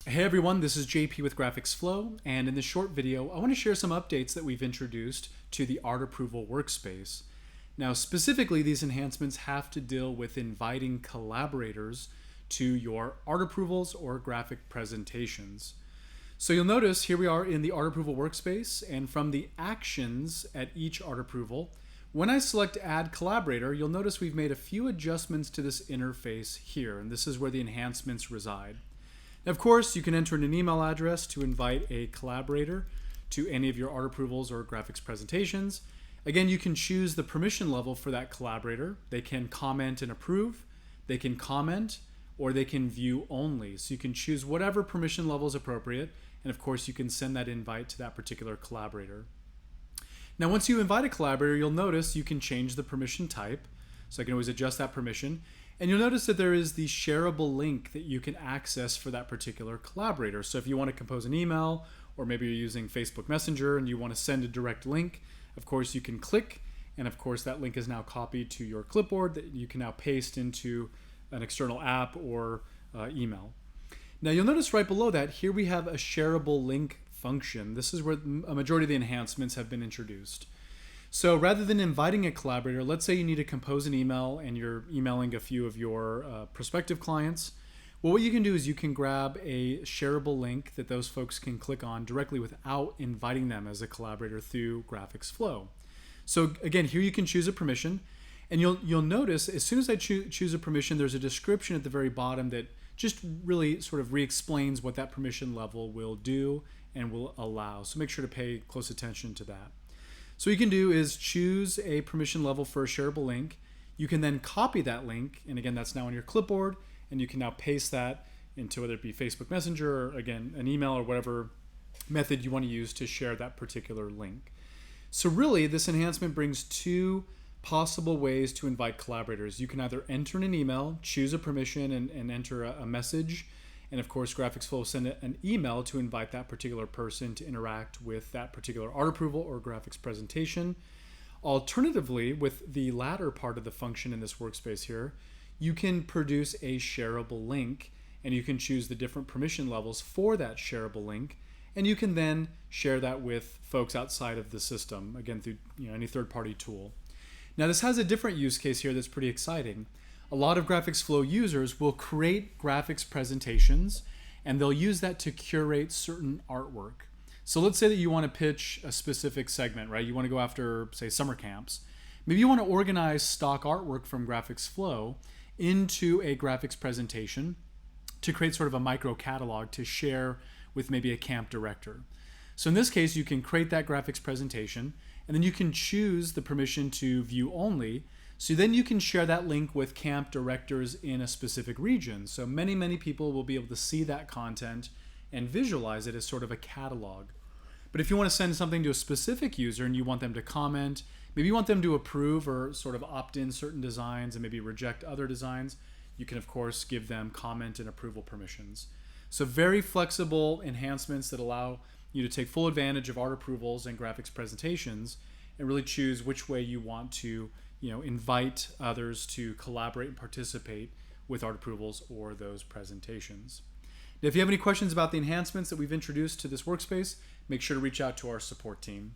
Hey everyone, this is JP with GraphicsFlow, and in this short video, I want to share some updates that we've introduced to the art approval workspace. Now, specifically, these enhancements have to deal with inviting collaborators to your art approvals or graphic presentations. So you'll notice here we are in the art approval workspace, and from the actions at each art approval, when I select Add Collaborator, you'll notice we've made a few adjustments to this interface here, and this is where the enhancements reside. Of course, you can enter in an email address to invite a collaborator to any of your art approvals or graphics presentations. Again, you can choose the permission level for that collaborator. They can comment and approve, they can comment, or they can view only. So you can choose whatever permission level is appropriate, and of course you can send that invite to that particular collaborator. Now once you invite a collaborator, you'll notice you can change the permission type. So I can always adjust that permission. And you'll notice that there is the shareable link that you can access for that particular collaborator. So if you want to compose an email, or maybe you're using Facebook Messenger and you want to send a direct link, of course you can click, and of course that link is now copied to your clipboard that you can now paste into an external app or email. Now you'll notice right below that, here we have a shareable link function. This is where a majority of the enhancements have been introduced. So rather than inviting a collaborator, let's say you need to compose an email and you're emailing a few of your prospective clients. Well, what you can do is you can grab a shareable link that those folks can click on directly without inviting them as a collaborator through GraphicsFlow. So again, here you can choose a permission, and you'll notice as soon as I choose a permission, there's a description at the very bottom that just really sort of re-explains what that permission level will do and will allow. So make sure to pay close attention to that. So what you can do is choose a permission level for a shareable link. You can then copy that link, and again, that's now on your clipboard, and you can now paste that into whether it be Facebook Messenger or again, an email or whatever method you want to use to share that particular link. So really, this enhancement brings two possible ways to invite collaborators. You can either enter in an email, choose a permission, and enter a message. And of course, GraphicsFlow will send an email to invite that particular person to interact with that particular art approval or graphics presentation. Alternatively, with the latter part of the function in this workspace here, you can produce a shareable link, and you can choose the different permission levels for that shareable link, and you can then share that with folks outside of the system, again through any third-party tool. Now this has a different use case here that's pretty exciting. A lot of GraphicsFlow users will create graphics presentations, and they'll use that to curate certain artwork. So let's say that you want to pitch a specific segment, right? You want to go after, say, summer camps. Maybe you want to organize stock artwork from GraphicsFlow into a graphics presentation to create sort of a micro catalog to share with maybe a camp director. So in this case, you can create that graphics presentation, and then you can choose the permission to view only. So then you can share that link with camp directors in a specific region. So many people will be able to see that content and visualize it as sort of a catalog. But if you want to send something to a specific user and you want them to comment, maybe you want them to approve or sort of opt in certain designs and maybe reject other designs, you can of course give them comment and approval permissions. So very flexible enhancements that allow you to take full advantage of art approvals and graphics presentations and really choose which way you want to invite others to collaborate and participate with art approvals or those presentations. Now, if you have any questions about the enhancements that we've introduced to this workspace, make sure to reach out to our support team.